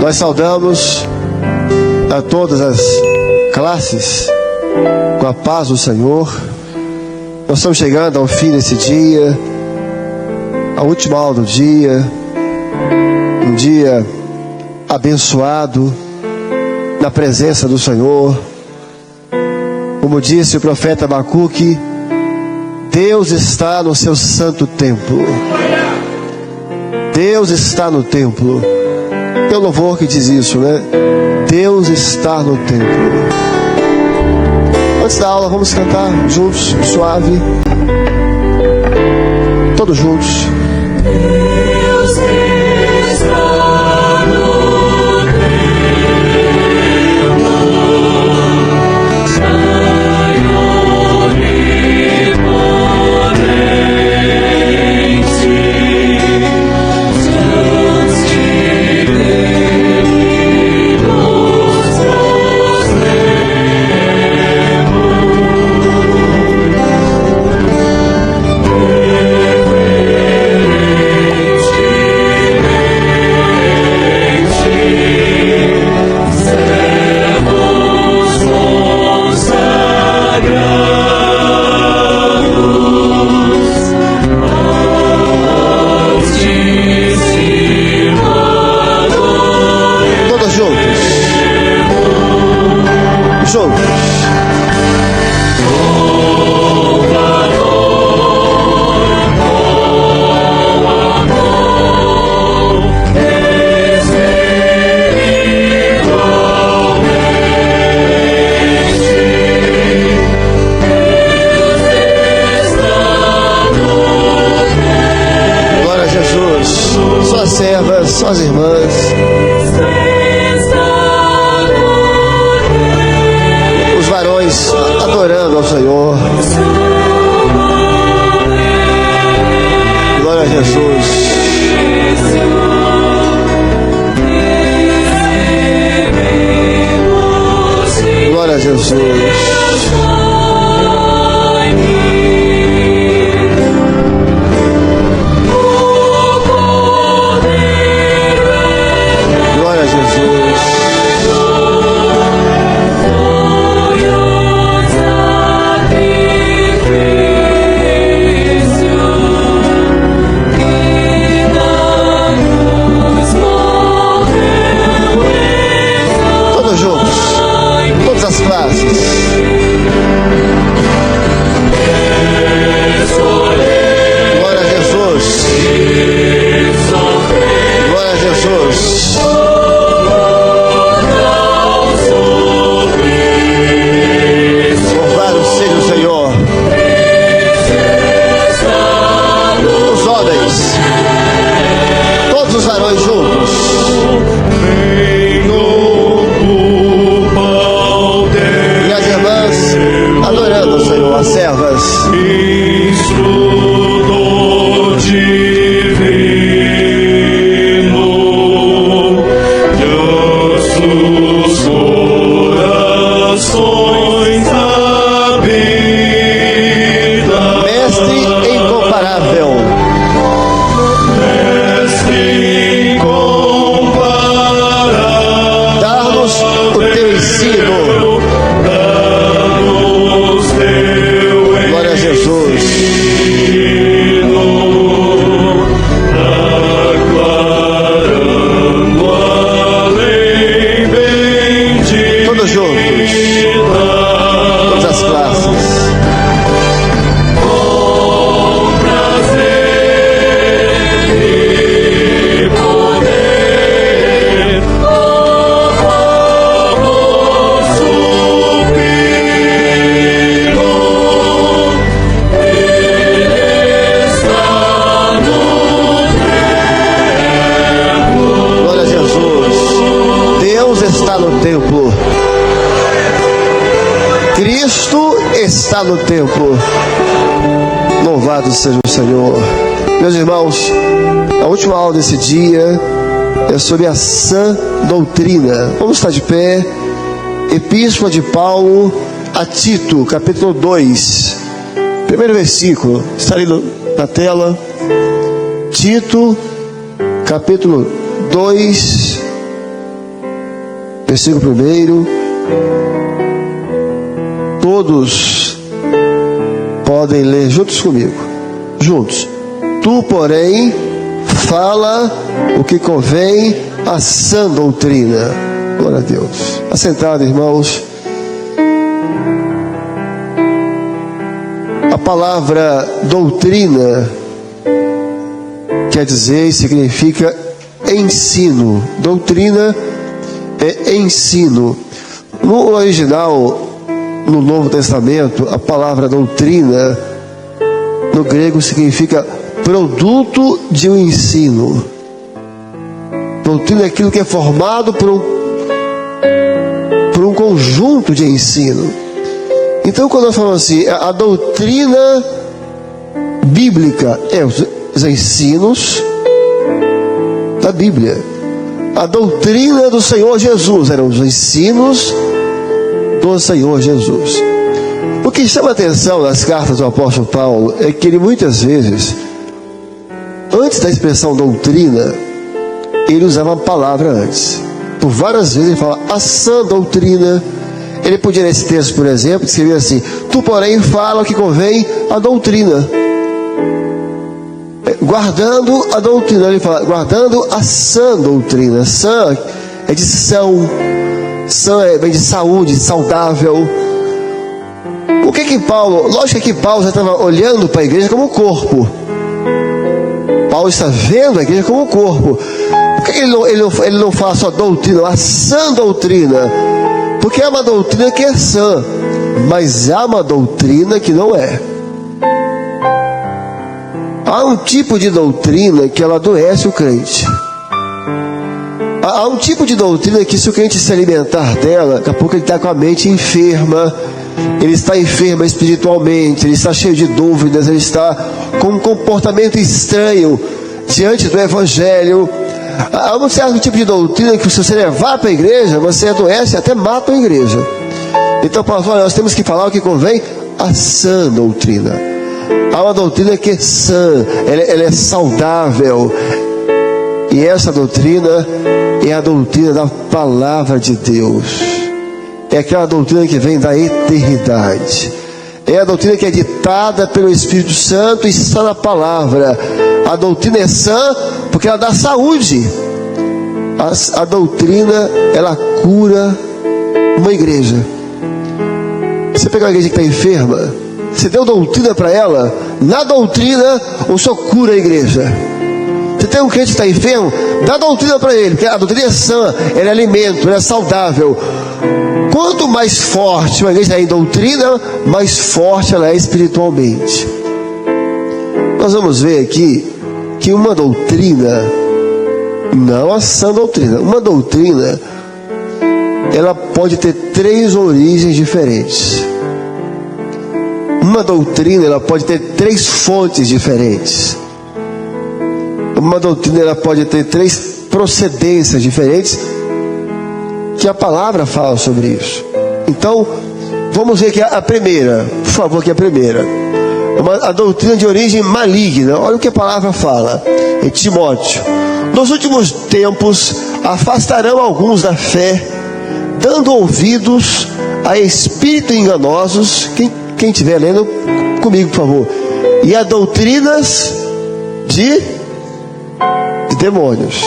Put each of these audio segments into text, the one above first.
Nós saudamos a todas as classes com a paz do Senhor. Nós estamos chegando ao fim desse dia, a última aula do dia, um dia abençoado na presença do Senhor. Como disse o profeta Abacuque, Deus está no seu santo templo. Deus está no templo. Tem um louvor que diz isso, né? Deus está no templo. Antes da aula, vamos cantar juntos, suave. Todos juntos. Deus está no templo, Senhor e potente, Deus que dele nos suas irmãs, os varões adorando ao Senhor. Glória a Jesus. Glória a Jesus. Está no templo. Louvado seja o Senhor. Meus irmãos, a última aula desse dia é sobre a sã doutrina. Vamos estar de pé. Epístola de Paulo a Tito, capítulo 2, primeiro versículo, está ali na tela. Tito, capítulo 2, Versículo 1. Todos podem ler juntos comigo. Juntos. Tu, porém, fala o que convém à sã doutrina. Glória a Deus. Assentado, irmãos. A palavra doutrina quer dizer e significa ensino. Doutrina é ensino. No original, no Novo Testamento, a palavra doutrina no grego significa produto de um ensino. Doutrina é aquilo que é formado por um conjunto de ensino. Então, quando nós falamos assim, a doutrina bíblica é os ensinos da Bíblia. A doutrina do Senhor Jesus eram os ensinos do Senhor Jesus. O que chama a atenção nas cartas do apóstolo Paulo é que ele muitas vezes, antes da expressão doutrina, ele usava a palavra antes. Por várias vezes ele fala a sã doutrina. Ele podia, nesse texto, por exemplo, escrever assim: tu, porém, fala o que convém à doutrina. Guardando a doutrina, ele fala, guardando a sã doutrina. Sã é de são. Sã vem de saúde, saudável. O que Paulo... Lógico que Paulo já estava olhando para a igreja como corpo. Paulo está vendo a igreja como corpo. Por que ele não fala só doutrina, a sã doutrina? Porque há uma doutrina que é sã, mas há uma doutrina que não é. Há um tipo de doutrina que ela adoece o crente. Há um tipo de doutrina que, se o crente se alimentar dela, daqui a pouco ele está com a mente enferma, ele está enfermo espiritualmente, ele está cheio de dúvidas, ele está com um comportamento estranho diante do Evangelho. Há um certo tipo de doutrina que, se você levar para a igreja, você adoece e até mata a igreja. Então, Paulo fala, nós temos que falar o que convém à sã doutrina. Há uma doutrina que é sã, ela é saudável. E essa doutrina é a doutrina da palavra de Deus. É aquela doutrina que vem da eternidade. É a doutrina que é ditada pelo Espírito Santo e está na palavra. A doutrina é sã porque ela dá saúde. A doutrina, ela cura uma igreja. Você pega uma igreja que está enferma, você deu doutrina para ela, na doutrina o Senhor cura a igreja. Você tem um crente que está enfermo, dá doutrina para ele, porque a doutrina é sã, ela é alimento, ela é saudável. Quanto mais forte uma igreja é em doutrina, mais forte ela é espiritualmente. Nós vamos ver aqui que uma doutrina, não a sã doutrina, uma doutrina, ela pode ter 3 origens diferentes. Uma doutrina, ela pode ter 3 fontes diferentes. Uma doutrina, ela pode ter 3 procedências diferentes, que a palavra fala sobre isso. Então, vamos ver aqui a primeira, por favor, aqui a primeira. A doutrina de origem maligna. Olha o que a palavra fala em Timóteo: nos últimos tempos afastarão alguns da fé, dando ouvidos a espíritos enganosos. Quem estiver lendo comigo, por favor. E a doutrinas de demônios.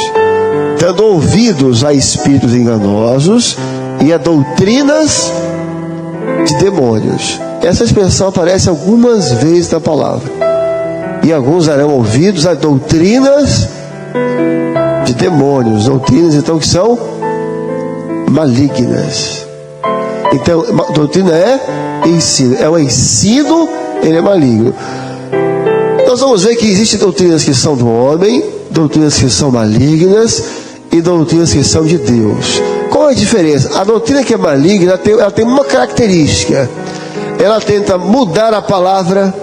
Dando ouvidos a espíritos enganosos e a doutrinas de demônios. Essa expressão aparece algumas vezes na palavra. E alguns darão ouvidos a doutrinas de demônios. Doutrinas, então, que são malignas. Então, doutrina é ensino. É um ensino, ele é maligno. Nós vamos ver que existem doutrinas que são do homem, doutrinas que são malignas e doutrinas que são de Deus. Qual é a diferença? A doutrina que é maligna, ela tem uma característica. Ela tenta mudar a palavra,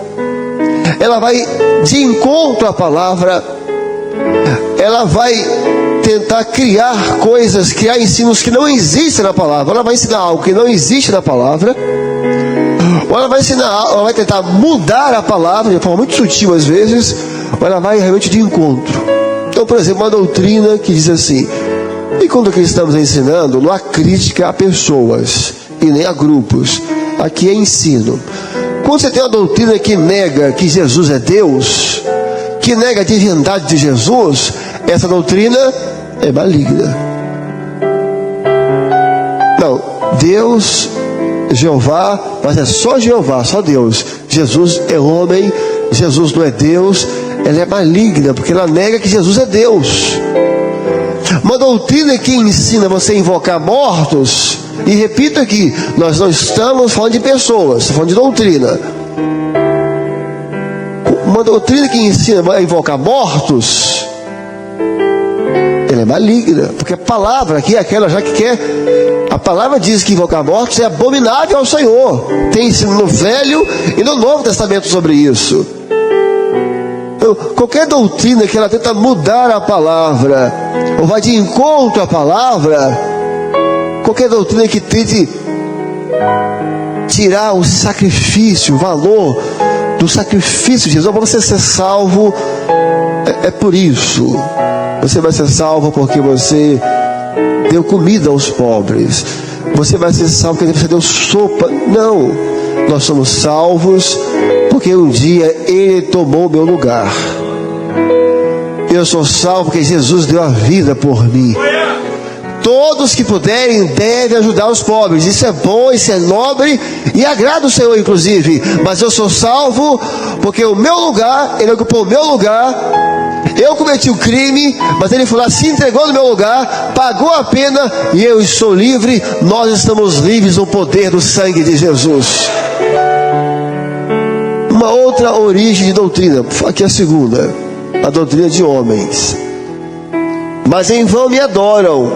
ela vai de encontro à palavra, ela vai tentar criar coisas, criar ensinos que não existem na palavra. Ela vai ensinar algo que não existe na palavra, ou ela vai ensinar, ela vai tentar mudar a palavra de forma muito sutil às vezes, ou ela vai realmente de encontro. Então, por exemplo, uma doutrina que diz assim: E quando aqui estamos ensinando, não há crítica a pessoas e nem a grupos. Aqui é ensino. Quando você tem uma doutrina que nega que Jesus é Deus, que nega a divindade de Jesus, essa doutrina é maligna. Não, Deus, Jeová, mas é só Jeová, só Deus. Jesus é homem, Jesus não é Deus. Ela é maligna, porque ela nega que Jesus é Deus. Uma doutrina que ensina você a invocar mortos, e repito aqui, nós não estamos falando de pessoas, estamos falando de doutrina. Uma doutrina que ensina a invocar mortos, ela é maligna, porque a palavra aqui é aquela já que quer. A palavra diz que invocar mortos é abominável ao Senhor. Tem ensino no Velho e no Novo Testamento sobre isso. Então, qualquer doutrina que ela tenta mudar a palavra, ou vai de encontro à palavra, qualquer doutrina que tente tirar o sacrifício, o valor do sacrifício de Jesus, para você ser salvo, é por isso. Você vai ser salvo porque você deu comida aos pobres. Você vai ser salvo porque você deu sopa. Não, nós somos salvos porque um dia Ele tomou o meu lugar. Eu sou salvo porque Jesus deu a vida por mim. Todos que puderem devem ajudar os pobres. Isso é bom, isso é nobre e agrada o Senhor, inclusive. Mas eu sou salvo porque o meu lugar, Ele ocupou o meu lugar. Eu cometi o crime, mas Ele foi lá, se entregou no meu lugar, pagou a pena e eu estou livre. Nós estamos livres no poder do sangue de Jesus. Uma outra origem de doutrina, aqui é a segunda, a doutrina de homens. Mas em vão me adoram,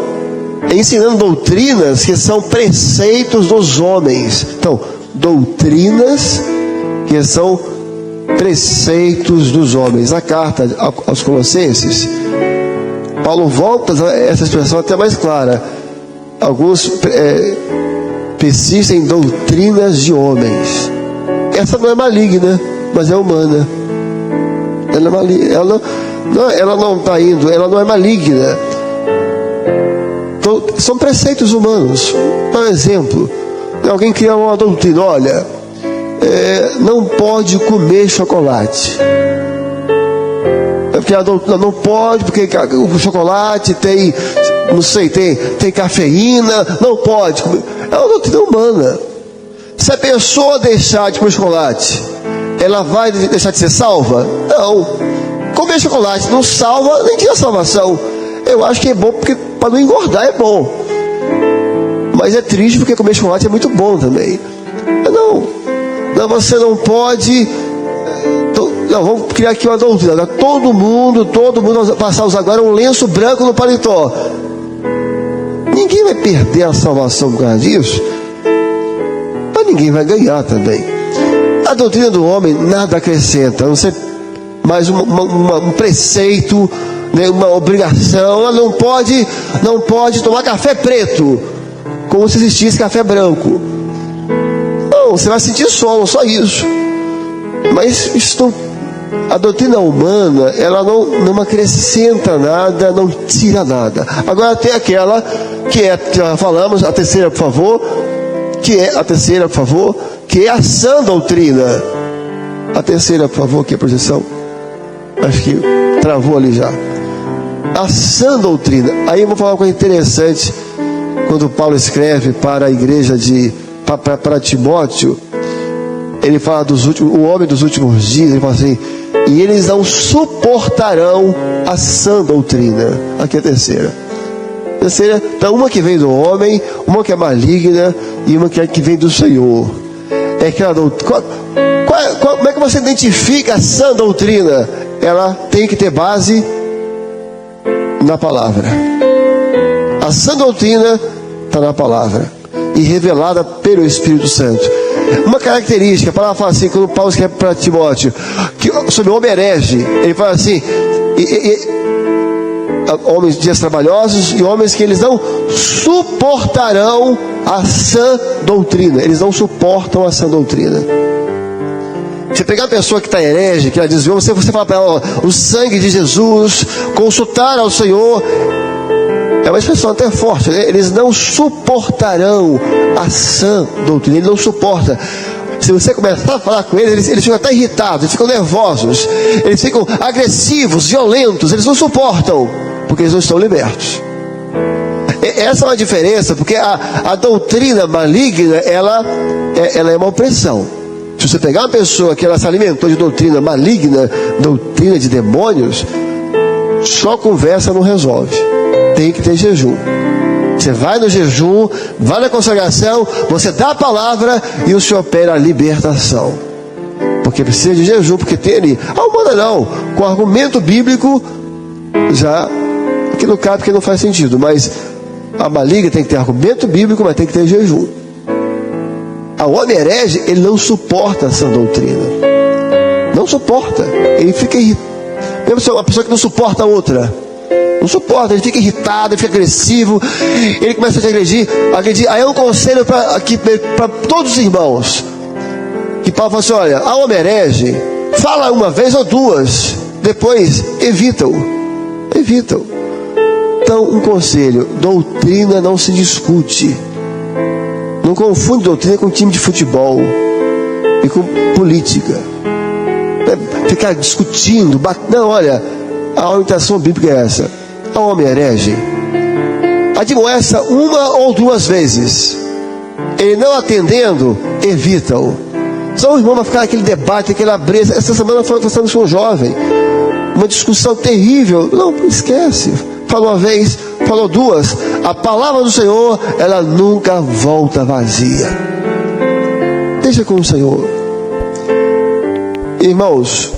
ensinando doutrinas que são preceitos dos homens. Então, doutrinas que são preceitos dos homens. A carta aos Colossenses, Paulo volta essa expressão até mais clara. Alguns persistem em doutrinas de homens. Essa não é maligna, mas é humana. Ela é maligna. Ela não está indo, ela não é maligna. Então, são preceitos humanos. Por exemplo, alguém cria uma doutrina: olha, não pode comer chocolate. Porque a doutrina não pode, porque o chocolate tem, não sei, tem cafeína, não pode comer. É uma doutrina humana. Se a pessoa deixar de comer chocolate, ela vai deixar de ser salva? Não. Comer chocolate não salva, nem tira salvação. Eu acho que é bom, porque para não engordar é bom. Mas é triste porque comer chocolate é muito bom também. Não, você não pode. Não, vamos criar aqui uma doutrina. Todo mundo passar a usar agora um lenço branco no paletó. Ninguém vai perder a salvação por causa disso, mas ninguém vai ganhar também. A doutrina do homem nada acrescenta, a não ser mais um preceito, né, uma obrigação. Ela não pode tomar café preto, como se existisse café branco. Não, você vai sentir sono, só isso. Mas a doutrina humana, ela não acrescenta nada, não tira nada. Agora tem aquela que já falamos, a terceira, por favor, que é a sã doutrina. A terceira, por favor, que é a projeção. Acho que travou ali já. A sã doutrina. Aí eu vou falar uma coisa interessante. Quando Paulo escreve para a igreja para Timóteo, ele fala o homem dos últimos dias, ele fala assim: e eles não suportarão a sã doutrina. Aqui é a terceira. Então, uma que vem do homem, uma que é maligna e uma que vem do Senhor. É aquela doutrina. Como é que você identifica a sã doutrina? Ela tem que ter base na palavra. A sã doutrina está na palavra e revelada pelo Espírito Santo. Uma característica, a palavra fala assim, quando Paulo escreve para Timóteo, sobre o homem herege, ele fala assim: homens de dias trabalhosos e homens que eles não suportarão a sã doutrina. Eles não suportam a sã doutrina. Você pegar uma pessoa que está herege, que ela desviou, você fala para ela: o sangue de Jesus, consultar ao Senhor. É uma expressão até forte, né? Eles não suportarão a sã doutrina. Ele não suporta. Se você começar a falar com eles ficam até irritados, eles ficam nervosos, eles ficam agressivos, violentos, eles não suportam, porque eles não estão libertos. Essa é uma diferença, porque a doutrina maligna, ela é uma opressão. Se você pegar uma pessoa que ela se alimentou de doutrina maligna, doutrina de demônios, só conversa não resolve. Tem que ter jejum. Você vai no jejum, vai na consagração, você dá a palavra e o Senhor opera a libertação. Porque precisa de jejum, porque tem ali. A humana não, com argumento bíblico, já, que não cabe, porque não faz sentido. Mas a maligna tem que ter argumento bíblico, mas tem que ter jejum. O homem herege, ele não suporta essa doutrina. Não suporta. Ele fica irritado. Mesmo uma pessoa que não suporta a outra. Não suporta, ele fica irritado, ele fica agressivo, ele começa a te agredir. Aí é um conselho para todos os irmãos. Que Paulo fala assim: olha, a homem herege, fala uma vez ou duas, depois evita-o. Então, um conselho: doutrina não se discute. Não confunde doutrina com time de futebol e com política. Ficar discutindo, não, olha, a orientação bíblica é essa: a homem herege, admoesta uma ou duas vezes, ele não atendendo, evita-o. Só o irmão vai ficar naquele debate, aquela brisa. Essa semana eu falei com um jovem, uma discussão terrível. Não, esquece. Falou uma vez, falou duas. A palavra do Senhor, ela nunca volta vazia. Deixa com o Senhor. Irmãos,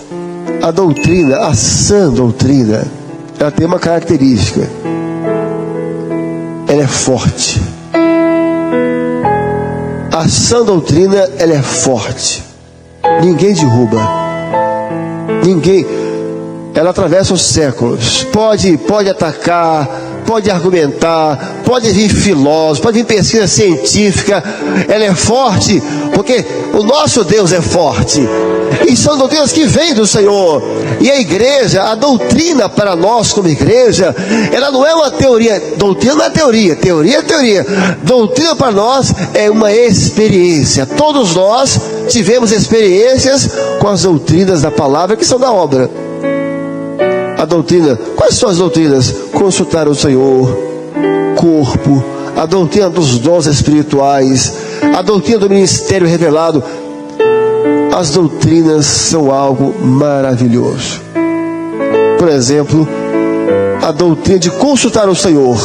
a doutrina, a sã doutrina, ela tem uma característica: ela é forte. A sã doutrina, ela é forte. Ninguém derruba. Ninguém. Ela atravessa os séculos. Pode atacar, pode argumentar, pode vir filósofo, pode vir pesquisa científica. Ela é forte, porque o nosso Deus é forte. E são doutrinas que vêm do Senhor. E a igreja, a doutrina para nós como igreja, ela não é uma teoria. Doutrina não é teoria, teoria é teoria. Doutrina para nós é uma experiência. Todos nós tivemos experiências com as doutrinas da palavra, que são da obra. A doutrina, quais são as doutrinas? Consultar o Senhor, corpo, a doutrina dos dons espirituais, a doutrina do ministério revelado. As doutrinas são algo maravilhoso. Por exemplo, a doutrina de consultar o Senhor.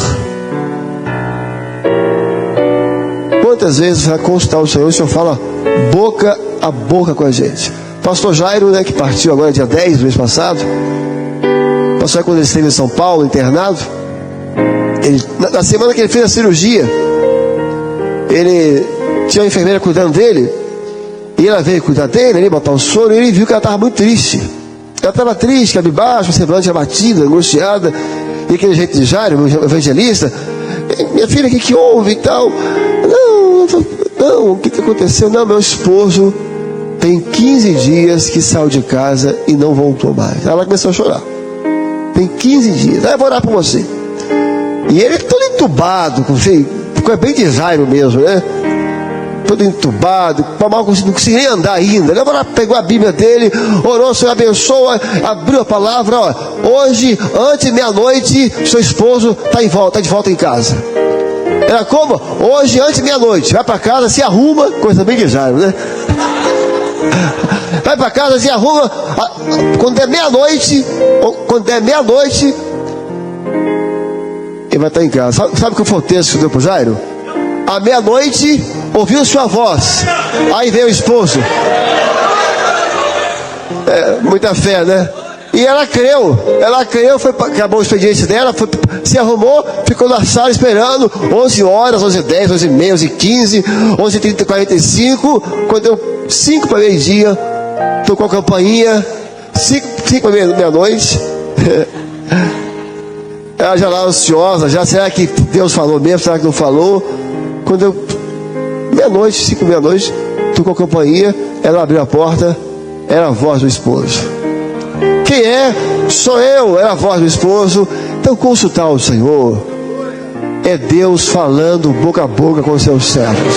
Quantas vezes vai consultar o Senhor, o Senhor fala boca a boca com a gente. Pastor Jairo, né, que partiu agora dia 10 do mês passado. Pastor Jairo, quando ele esteve em São Paulo, internado, na semana que ele fez a cirurgia, ele tinha uma enfermeira cuidando dele. E ela veio cuidar dele, ele botar um soro, e ele viu que ela estava muito triste. Ela estava triste, cabisbaixa, semblante abatida, angustiada. E aquele jeito de Jairo, meu evangelista: minha filha, o que houve e tal? Não, o que aconteceu? Não, meu esposo tem 15 dias que saiu de casa e não voltou mais. Ela começou a chorar. Tem 15 dias. Aí eu vou orar por você. E ele todo entubado, ficou bem de Jairo mesmo, né? Todo entubado, não conseguia nem andar ainda. Ele pegou a Bíblia dele, orou: o Senhor abençoa, abriu a palavra: ó, hoje, antes de meia-noite, seu esposo está de volta em casa. Era como? Hoje, antes de meia-noite, vai para casa, se arruma, coisa bem de Jairo, né? Vai para casa, se arruma, quando der meia-noite, ele vai estar em casa. Sabe o que foi o texto que deu para o Jairo? À meia-noite, ouviu sua voz. Aí veio o esposo. Muita fé, né? E ela creu, acabou o expediente dela, se arrumou, ficou na sala esperando. 11 horas, 11h10, 11h30, 11h15, 11h30, 45. Quando deu 5 para meio-dia, tocou a campainha. 5 para meia-noite. Ela já lá ansiosa, será que Deus falou mesmo? Será que não falou? Quando deu meia-noite, 5 meia-noite, tocou a campainha, ela abriu a porta, era a voz do esposo. Quem é? Sou eu, era a voz do esposo. Então, consultar o Senhor, é Deus falando boca a boca com os seus servos.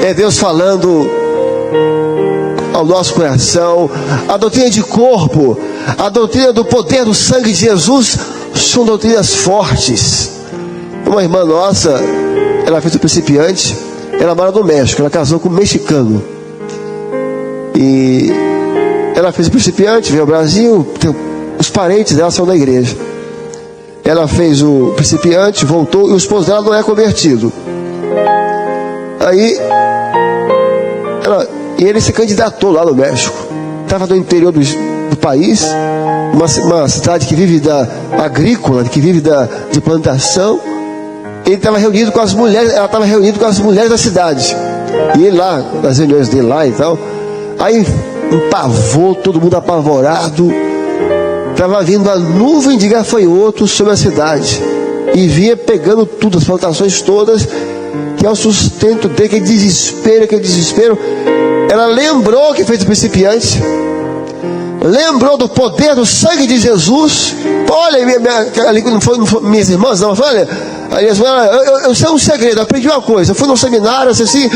É Deus falando ao nosso coração. A doutrina de corpo, a doutrina do poder do sangue de Jesus são doutrinas fortes. Uma irmã nossa, ela fez o principiante, ela mora no México, ela casou com um mexicano. E ela fez o principiante, veio ao Brasil, os parentes dela são da igreja. Ela fez o principiante, voltou, e o esposo dela não é convertido. Aí, ele se candidatou lá no México. Estava no interior do país, uma cidade que vive da agrícola, que vive de plantação. Ele estava reunido com as mulheres, ela estava reunida com as mulheres da cidade. E ele lá, nas reuniões dele lá e tal. Aí, um pavor, todo mundo apavorado. Estava vindo a nuvem de gafanhotos sobre a cidade. E vinha pegando tudo, as plantações todas, que é o sustento dele, aquele desespero. Ela lembrou que fez o principiante. Lembrou do poder do sangue de Jesus. Olha, não foi minhas irmãs, não. Olha, eu sei um segredo, eu aprendi uma coisa. Eu fui num seminário, assim,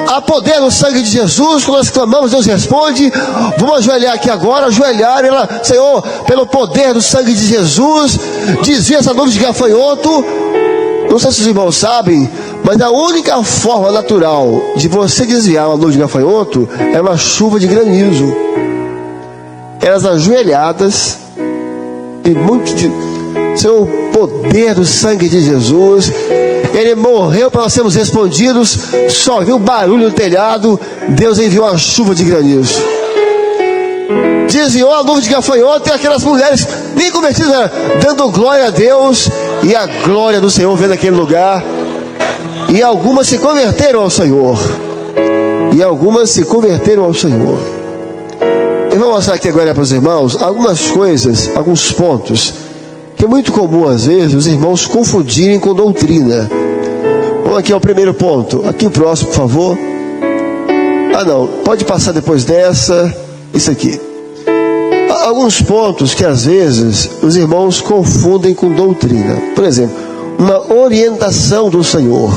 há poder no sangue de Jesus. Quando nós clamamos, Deus responde. Vamos ajoelhar aqui agora. Ajoelhar, e ela, Senhor, pelo poder do sangue de Jesus, desvia essa nuvem de gafanhoto. Não sei se os irmãos sabem, mas a única forma natural de você desviar uma nuvem de gafanhoto é uma chuva de granizo. Elas ajoelhadas, e muito de Senhor, o poder do sangue de Jesus, Ele morreu para nós sermos respondidos. Só viu barulho no telhado, Deus enviou uma chuva de granizo, desviou a nuvem de gafanhoto, e aquelas mulheres nem convertidas, dando glória a Deus, e a glória do Senhor veio naquele lugar. E algumas se converteram ao Senhor. Eu vou mostrar aqui agora para os irmãos algumas coisas, alguns pontos, que é muito comum às vezes os irmãos confundirem com doutrina. Vamos aqui ao primeiro ponto. Aqui o próximo, por favor. Não, pode passar depois dessa. Isso aqui. Alguns pontos que às vezes os irmãos confundem com doutrina. Por exemplo, uma orientação do Senhor.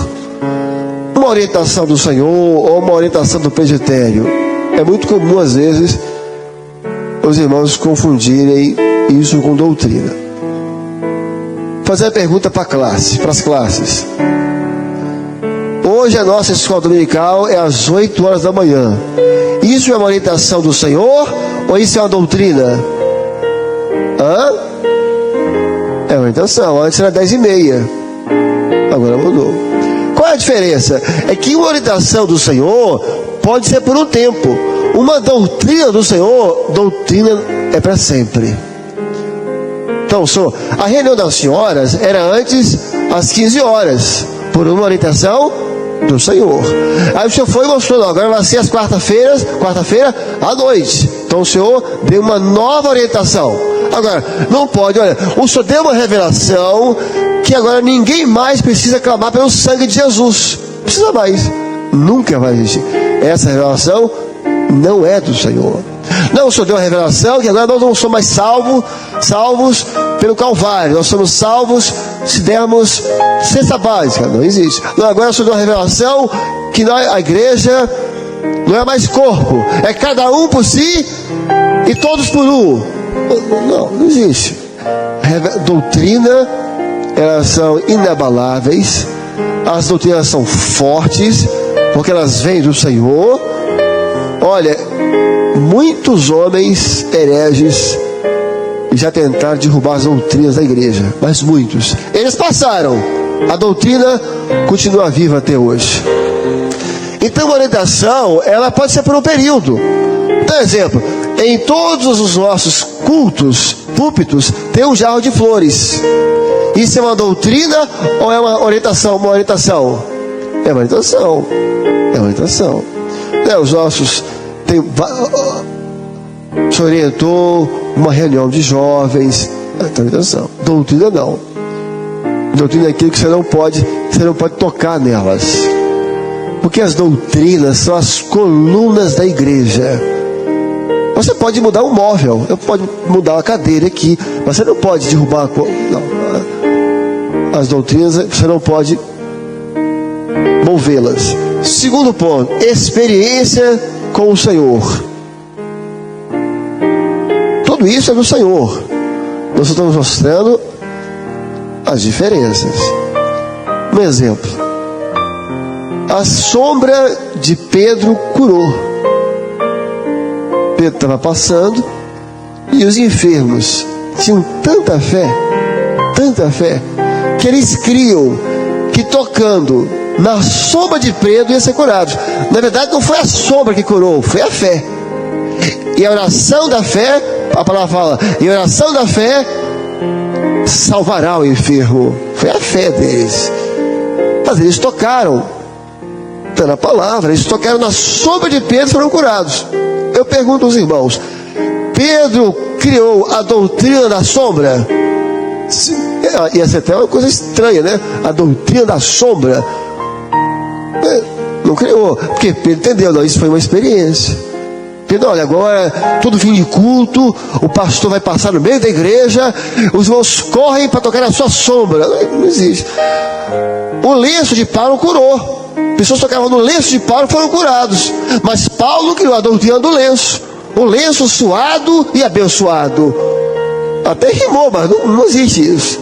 Uma orientação do Senhor ou uma orientação do presbitério. É muito comum às vezes os irmãos confundirem isso com doutrina. Fazer a pergunta para as classes. Hoje a nossa escola dominical é às 8 horas da manhã. Isso é uma orientação do Senhor ou isso é uma doutrina? É uma orientação. Antes era 10h30. Agora mudou. Qual é a diferença? É que uma orientação do Senhor pode ser por um tempo. Uma doutrina do Senhor, doutrina é para sempre. Então, a reunião das senhoras era antes às 15 horas, por uma orientação do Senhor. Aí o Senhor foi e mostrou, agora vai ser às quarta-feira à noite. Então o Senhor deu uma nova orientação. Agora, não pode, olha, o Senhor deu uma revelação que agora ninguém mais precisa clamar pelo sangue de Jesus. Não precisa mais. Nunca vai existir. Essa revelação não é do Senhor. Não, o Senhor deu uma revelação que agora nós não somos mais salvos pelo Calvário. Nós somos salvos se dermos cesta básica. Não existe. Não, agora o Senhor deu uma revelação que a igreja não é mais corpo. É cada um por si e todos por um. Não existe. Doutrina, elas são inabaláveis. As doutrinas são fortes, porque elas vêm do Senhor. Olha, muitos homens hereges já tentaram derrubar as doutrinas da igreja, mas muitos. Eles passaram. A doutrina continua viva até hoje. Então a orientação, ela pode ser por um período. Por exemplo, em todos os nossos cultos, púlpitos, tem um jarro de flores. Isso é uma doutrina ou é uma orientação? Uma orientação. É uma orientação. Os nossos o Senhor orientou uma reunião de jovens. Orientação. Doutrina não. Doutrina é aquilo que você não pode tocar nelas. Porque as doutrinas são as colunas da igreja. Você pode mudar um móvel, pode mudar uma cadeira aqui, mas você não pode derrubar as doutrinas, você não pode movê-las. Segundo ponto, experiência com o Senhor. Tudo isso é do Senhor. Nós estamos mostrando as diferenças. Um exemplo: a sombra de Pedro curou. Pedro estava passando e os enfermos tinham tanta fé, que eles criam que tocando na sombra de Pedro ia ser curado. Na verdade, não foi a sombra que curou, foi a fé. E a oração da fé, a palavra fala, e a oração da fé salvará o enfermo. Foi a fé deles. Mas eles tocaram, está na palavra, eles tocaram na sombra de Pedro e foram curados. Eu pergunto aos irmãos: Pedro criou a doutrina da sombra? Ia ser até uma coisa estranha, né? A doutrina da sombra. Não criou, porque Pedro entendeu, não, isso foi uma experiência. Pedro, olha, agora, todo fim de culto, o pastor vai passar no meio da igreja, os irmãos correm para tocar na sua sombra. Não existe. O lenço de Paulo curou. Pessoas tocavam no lenço de Paulo e foram curados. Mas Paulo criou a doutrina do lenço. O lenço suado e abençoado. Até rimou, mas não existe isso.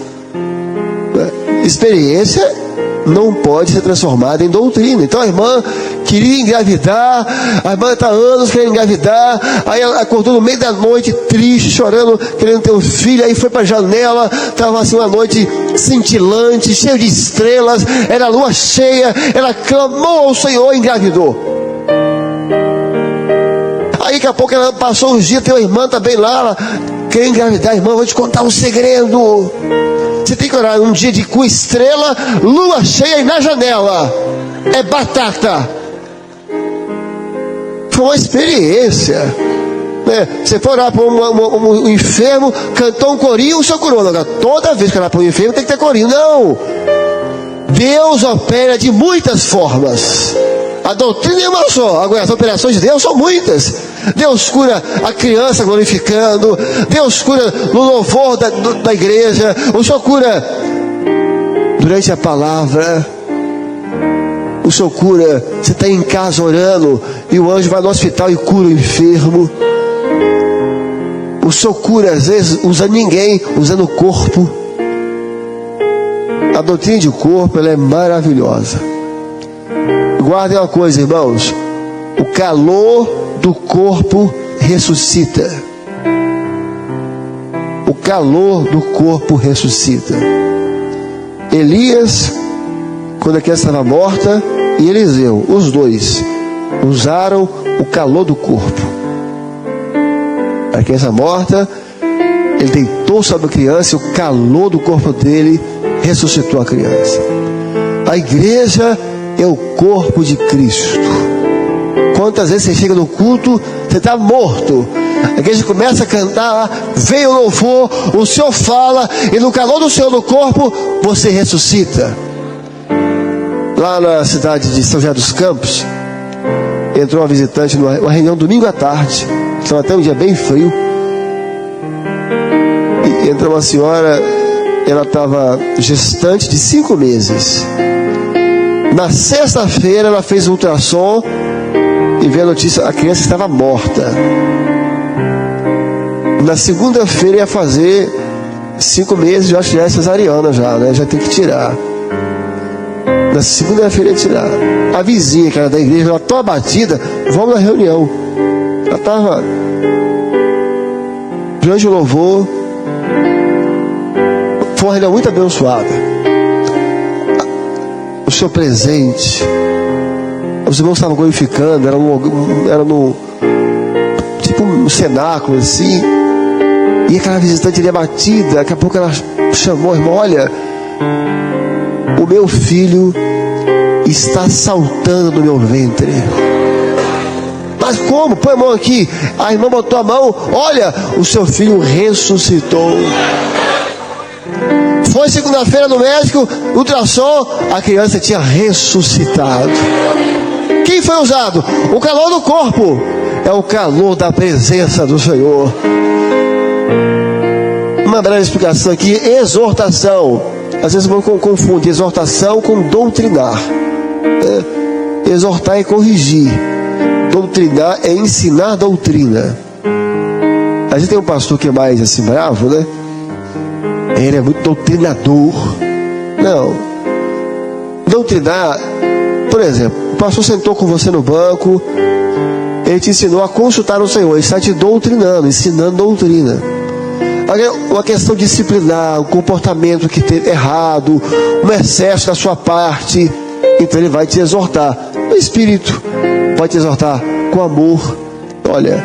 Experiência não pode ser transformada em doutrina. Então a irmã queria engravidar, a irmã está há anos querendo engravidar, aí ela acordou no meio da noite triste, chorando, querendo ter um filho, aí foi para a janela, estava assim uma noite cintilante, cheia de estrelas, era lua cheia, ela clamou ao Senhor e engravidou. Aí daqui a pouco ela passou uns dias, tem uma irmã também lá, ela quer engravidar. Irmã, vou te contar um segredo. Você tem que orar um dia com estrela, lua cheia e na janela. É batata. Foi uma experiência, né? Você for orar para um enfermo, cantou um corinho, o seu curou. Toda vez que orar para um enfermo tem que ter corinho. Não. Deus opera de muitas formas. A doutrina é uma só. Agora as operações de Deus são muitas. Deus cura a criança glorificando. Deus cura no louvor da igreja. O Senhor cura durante a palavra. O Senhor cura. Você está em casa orando e o anjo vai no hospital e cura o enfermo. O Senhor cura às vezes usando ninguém, usando o corpo. A doutrina de corpo, ela é maravilhosa. Guardem uma coisa, irmãos: o calor do corpo ressuscita. O calor do corpo ressuscita. Elias, quando a criança estava morta, e Eliseu, os dois usaram o calor do corpo. A criança morta, ele deitou sobre a criança e o calor do corpo dele ressuscitou a criança. A igreja é o corpo de Cristo. Quantas vezes você chega no culto, você está morto, a igreja começa a cantar, vem o louvor, o Senhor fala, e no calor do Senhor no corpo, você ressuscita. Lá na cidade de São José dos Campos, entrou uma visitante numa reunião domingo à tarde, estava até um dia bem frio, e entrou uma senhora, ela estava gestante de 5 meses. Na sexta-feira ela fez um ultrassom e veio a notícia: a criança estava morta. Na segunda-feira ia fazer 5 meses, eu acho que já é cesariana já, né? Já tem que tirar. Na segunda-feira ia tirar. A vizinha, que era da igreja, ela tão abatida, vamos na reunião. Ela estava durante o louvor. Foi uma reunião muito abençoada. O seu presente, os irmãos estavam glorificando, era no tipo um cenáculo assim, e aquela visitante ali abatida, daqui a pouco ela chamou a irmã: olha, o meu filho está saltando no meu ventre. Mas como? Põe a mão aqui. A irmã botou a mão: olha, o seu filho ressuscitou. Foi segunda-feira no médico, ultrassom, a criança tinha ressuscitado. Quem foi usado? O calor do corpo. É o calor da presença do Senhor. Uma breve explicação aqui: exortação. às vezes vão confundir exortação com doutrinar. Exortar é corrigir, doutrinar é ensinar doutrina. A gente tem um pastor que é mais assim bravo, né? Ele é muito doutrinador. Não. Doutrinar, por exemplo, o pastor sentou com você no banco, ele te ensinou a consultar o Senhor, ele está te doutrinando, ensinando doutrina. Uma questão disciplinar, um comportamento que teve errado, um excesso da sua parte, então ele vai te exortar. O Espírito pode te exortar com amor. Olha,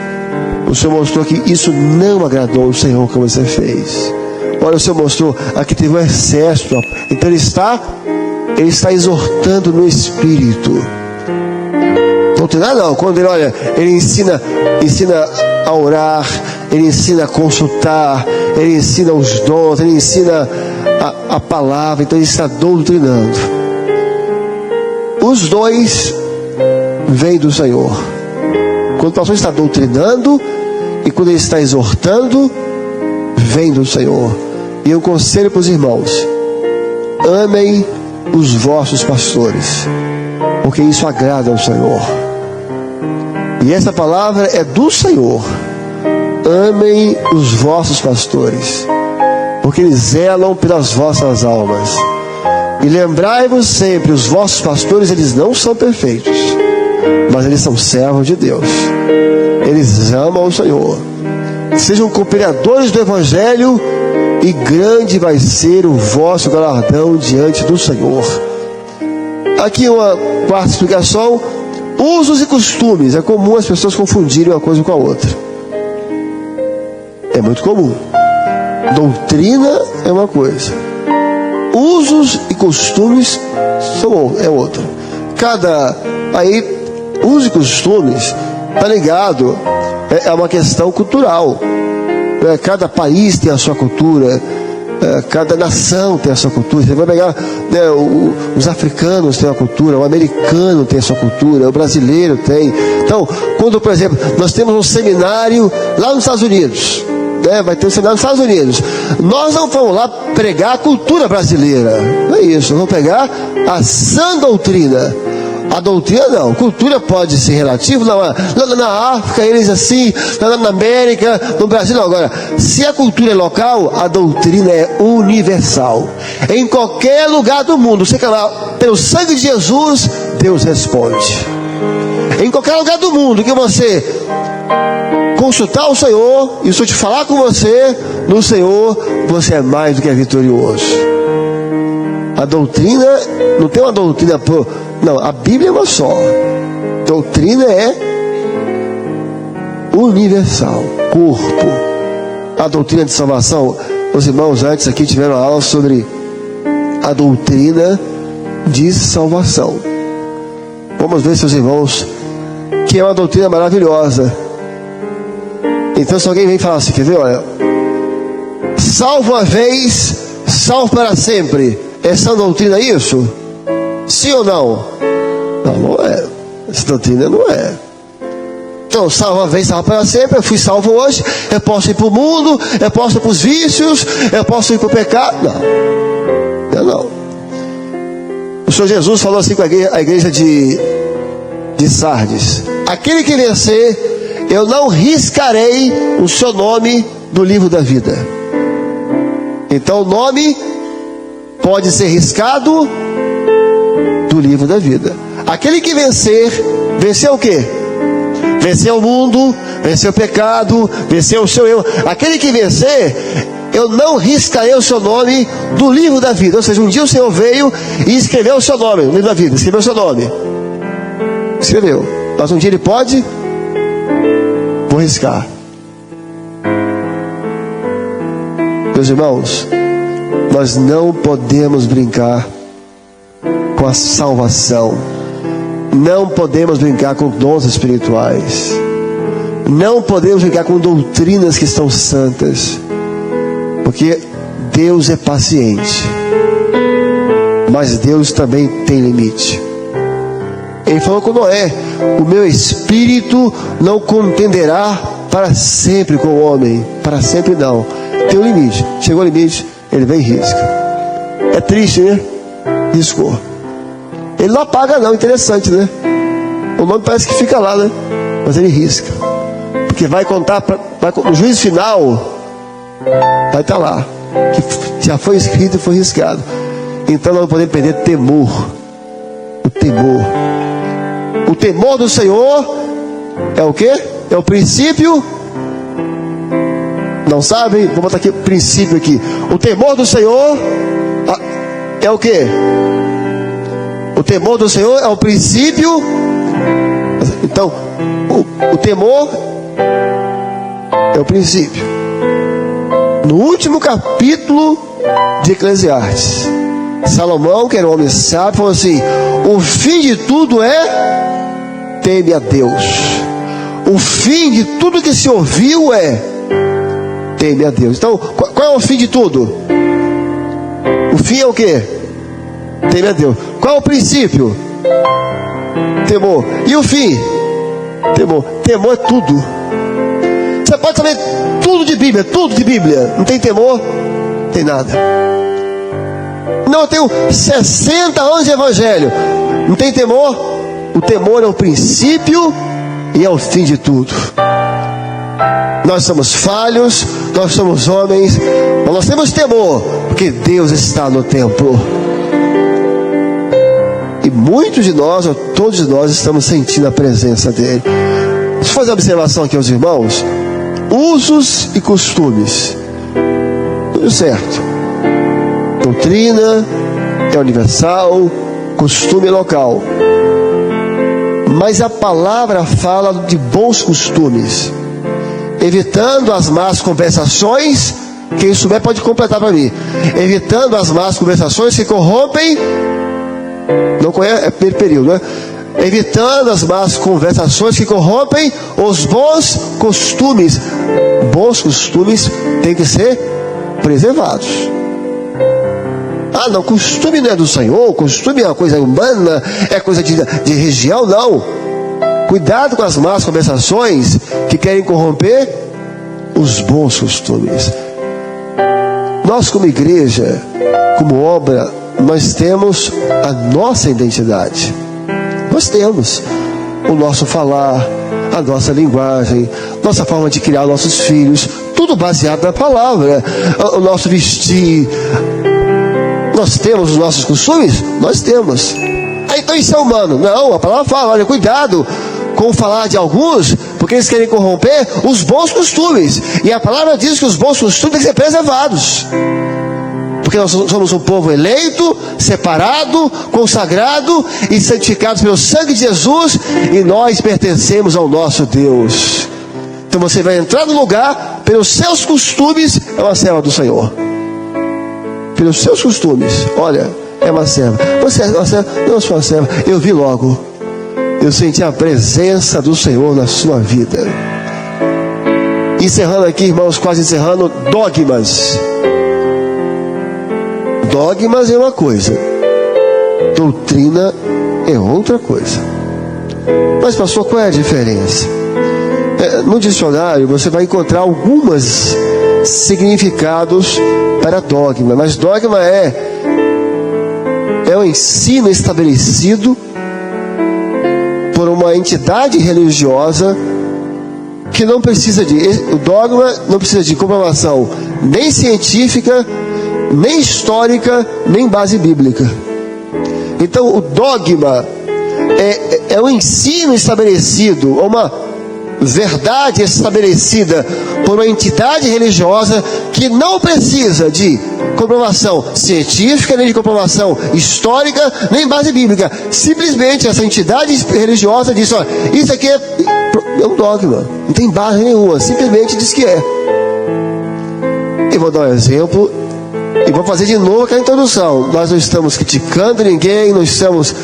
o Senhor mostrou que isso não agradou o Senhor que você fez. Olha, o Senhor mostrou aqui teve um excesso. Então ele está exortando no Espírito. Doutrinar não, quando ele, olha, ele ensina a orar, ele ensina a consultar, ele ensina os dons, ele ensina a palavra, então ele está doutrinando. Os dois vêm do Senhor. Quando o pastor está doutrinando e quando ele está exortando, vem do Senhor. E um conselho para os irmãos: amem os vossos pastores, porque isso agrada ao Senhor. E essa palavra é do Senhor. Amem os vossos pastores, porque eles zelam pelas vossas almas. E lembrai-vos sempre, os vossos pastores, eles não são perfeitos, mas eles são servos de Deus. Eles amam o Senhor. Sejam cooperadores do Evangelho, e grande vai ser o vosso galardão diante do Senhor. Aqui uma quarta explicação: usos e costumes. É comum as pessoas confundirem uma coisa com a outra. É muito comum. Doutrina é uma coisa, usos e costumes é outra. Usos e costumes está ligado, é uma questão cultural. Cada país tem a sua cultura, cada nação tem a sua cultura. Você vai pegar, os africanos têm a cultura, o americano tem a sua cultura, o brasileiro tem. Então, quando, por exemplo, nós temos um seminário lá nos Estados Unidos, vai ter um seminário nos Estados Unidos, nós não vamos lá pregar a cultura brasileira, não é isso, nós vamos pegar a sã doutrina. A doutrina não, cultura pode ser relativa, na África eles assim, na América, no Brasil não. Agora, se a cultura é local, a doutrina é universal. Em qualquer lugar do mundo, você clamar pelo sangue de Jesus, Deus responde. Em qualquer lugar do mundo que você consultar o Senhor, e se eu te falar com você, no Senhor, você é mais do que vitorioso. A doutrina, não tem uma doutrina não, a Bíblia é uma só. Doutrina é universal, corpo. A doutrina de salvação, os irmãos antes aqui tiveram aula sobre a doutrina de salvação. Vamos ver, seus irmãos, que é uma doutrina maravilhosa. Então, se alguém vem falar assim, quer ver, olha, salvo uma vez, salvo para sempre, é sã doutrina isso? Sim ou não? Não é. Essa doutrina não é. Então, salvo uma vez, salvo para sempre. Eu fui salvo hoje, eu posso ir para o mundo, eu posso ir para os vícios, eu posso ir para o pecado. Não. O Senhor Jesus falou assim com a igreja de Sardes: aquele que vencer, eu não riscarei o seu nome do livro da vida. Então o nome pode ser riscado do livro da vida. Aquele que vencer o quê? Venceu o mundo, venceu o pecado, venceu o seu eu. Aquele que vencer, eu não riscarei o seu nome do livro da vida. Ou seja, um dia o Senhor veio e escreveu o seu nome no livro da vida. Escreveu o seu nome. Escreveu. Mas um dia ele pode, vou riscar. Meus irmãos, nós não podemos brincar com a salvação. Não podemos brincar com dons espirituais. Não podemos brincar com doutrinas que estão santas. Porque Deus é paciente. Mas Deus também tem limite. Ele falou com Noé: o meu espírito não contenderá para sempre com o homem. Para sempre não. Tem um limite. Chegou o limite, ele vem e risca. É triste, né? Riscou. Ele não apaga não, interessante, né? O nome parece que fica lá, né? Mas ele risca. Porque vai contar, no juízo final, vai estar lá. Que já foi escrito e foi riscado. Então nós não podemos perder temor. O temor. O temor do Senhor é o quê? É o princípio. Não sabem? Vou botar aqui o princípio aqui. O temor do Senhor é o quê? O temor do Senhor é o princípio. Então, o temor é o princípio. No último capítulo de Eclesiastes, Salomão, que era um homem sábio, falou assim: o fim de tudo é teme a Deus. O fim de tudo que se ouviu é teme a Deus. Então, qual é o fim de tudo? O fim é o quê? Teme a Deus. Qual é o princípio? Temor. E o fim? Temor. Temor é tudo. Você pode saber tudo de Bíblia, tudo de Bíblia. Não tem temor? Não tem nada. Não, eu tenho 60 anos de evangelho. Não tem temor? O temor é o princípio e é o fim de tudo. Nós somos falhos, nós somos homens, mas nós temos temor, porque Deus está no templo. E muitos de nós, ou todos de nós, estamos sentindo a presença dele. Deixa eu fazer uma observação aqui aos irmãos. Usos e costumes. Tudo certo. Doutrina é universal, costume é local. Mas a palavra fala de bons costumes. Evitando as más conversações. Quem souber pode completar para mim. Evitando as más conversações que corrompem. Não conhece? É primeiro período, né? Evitando as más conversações que corrompem os bons costumes. Bons costumes têm que ser preservados. Ah, não, costume não é do Senhor, costume é uma coisa humana, é coisa de região, não. Cuidado com as más conversações que querem corromper os bons costumes. Nós, como igreja, como obra, nós temos a nossa identidade. Nós temos o nosso falar, a nossa linguagem, nossa forma de criar nossos filhos, tudo baseado na palavra. O nosso vestir. Nós temos os nossos costumes? Nós temos. Então isso é humano? Não, a palavra fala, olha, cuidado com falar de alguns, porque eles querem corromper os bons costumes. E a palavra diz que os bons costumes têm que ser preservados. Porque nós somos um povo eleito, separado, consagrado e santificado pelo sangue de Jesus, e nós pertencemos ao nosso Deus. Então você vai entrar no lugar, pelos seus costumes, é uma serva do Senhor. Pelos seus costumes, olha, é uma serva. Você é uma serva? Não, eu sou uma serva. Eu vi logo. Eu senti a presença do Senhor na sua vida. Encerrando aqui, irmãos, quase encerrando, dogmas. Dogmas é uma coisa, doutrina é outra coisa. Mas, pastor, qual é a diferença? No dicionário você vai encontrar alguns significados para dogma, mas dogma é um ensino estabelecido por uma entidade religiosa que não precisa de, o dogma não precisa de comprovação nem científica, nem histórica, nem base bíblica. Então o dogma é um ensino estabelecido, uma verdade estabelecida por uma entidade religiosa que não precisa de comprovação científica, nem de comprovação histórica, nem base bíblica. Simplesmente essa entidade religiosa diz: ó, isso aqui é um dogma, não tem base nenhuma, simplesmente diz que é. E vou dar um exemplo e vou fazer de novo aquela introdução. Nós não estamos criticando ninguém, não estamos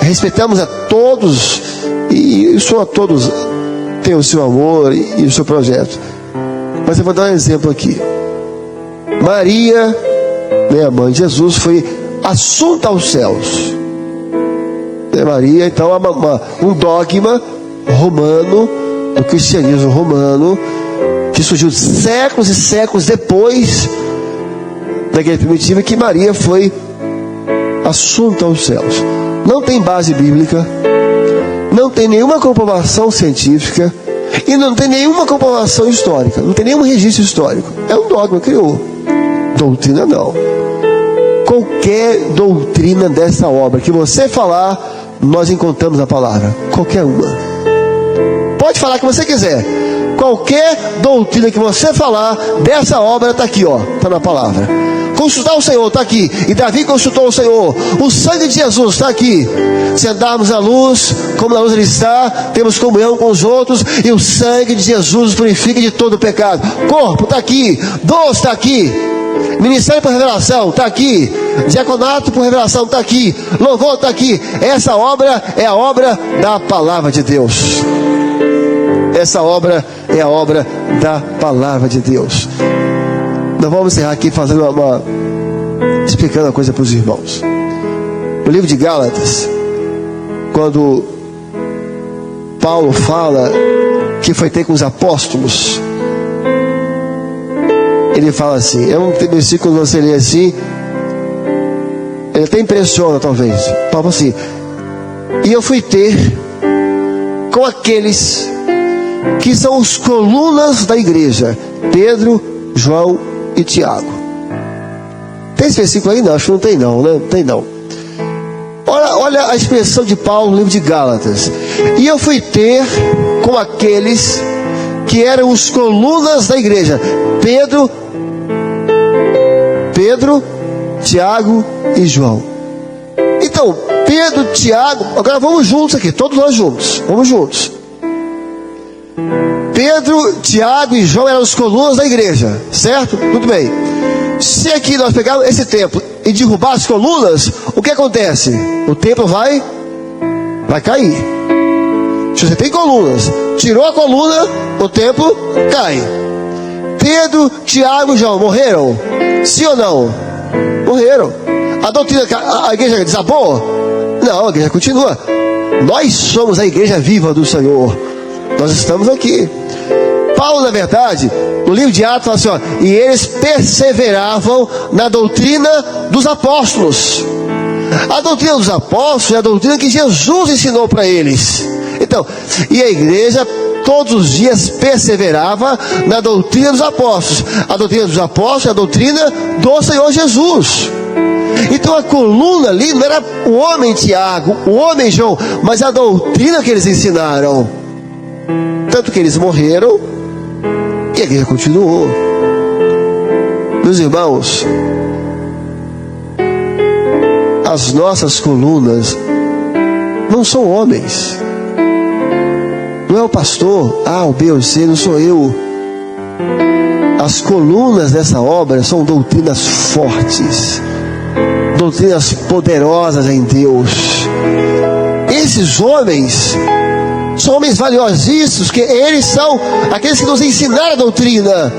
respeitamos a todos, e isso a todos tem o seu amor e o seu projeto. Mas eu vou dar um exemplo aqui. Maria, a mãe de Jesus, foi assunta aos céus. Maria, então, um dogma romano, do cristianismo romano, que surgiu séculos e séculos depois da igreja primitiva que Maria foi assunta aos céus. Não tem base bíblica, não tem nenhuma comprovação científica e não tem nenhuma comprovação histórica, não tem nenhum registro histórico. É um dogma que criou. Doutrina não. Qualquer doutrina dessa obra que você falar, nós encontramos a palavra. Qualquer uma. Pode falar o que você quiser. Qualquer doutrina que você falar dessa obra está aqui, ó, está na palavra. Consultar o Senhor está aqui. E Davi consultou o Senhor. O sangue de Jesus está aqui. Se andarmos na luz, como na luz ele está, temos comunhão com os outros. E o sangue de Jesus nos purifica de todo o pecado. Corpo está aqui. Dom está aqui. Ministério por revelação está aqui. Diaconato por revelação está aqui. Louvor está aqui. Essa obra é a obra da palavra de Deus. Essa obra é a obra da palavra de Deus. Nós vamos encerrar aqui fazendo explicando uma coisa para os irmãos. No livro de Gálatas, quando Paulo fala que foi ter com os apóstolos, ele fala assim, é um versículo que você lê assim, ele até impressiona talvez. Paulo fala assim, e eu fui ter com aqueles que são os colunas da igreja, Pedro, João e Tiago. Tem esse versículo aí? Não, acho que não tem não, né? Tem não. Olha a expressão de Paulo no livro de Gálatas. E eu fui ter com aqueles que eram os colunas da igreja, Pedro, Tiago e João. Então, Pedro, Tiago, agora vamos juntos aqui, todos nós juntos, vamos juntos. Pedro, Tiago e João eram os colunas da igreja, certo? Tudo bem. Se aqui nós pegarmos esse templo e derrubar as colunas, o que acontece? O templo vai cair. Se você tem colunas, tirou a coluna, o templo cai. Pedro, Tiago e João morreram? Sim ou não? Morreram. A doutrina, a igreja desabou? Não, a igreja continua. Nós somos a igreja viva do Senhor. Nós estamos aqui. Paulo, na verdade, no livro de Atos, fala assim, ó, e eles perseveravam na doutrina dos apóstolos. A doutrina dos apóstolos é a doutrina que Jesus ensinou para eles. Então, e a igreja todos os dias perseverava na doutrina dos apóstolos. A doutrina dos apóstolos é a doutrina do Senhor Jesus. Então a coluna ali não era o homem Tiago, o homem João, mas a doutrina que eles ensinaram. Tanto que eles morreram e a igreja continuou. Meus irmãos, as nossas colunas não são homens. Não é o pastor, o B ou C, não sou eu. As colunas dessa obra são doutrinas fortes, doutrinas poderosas em Deus. Esses homens são homens valiosíssimos, que eles são aqueles que nos ensinaram a doutrina.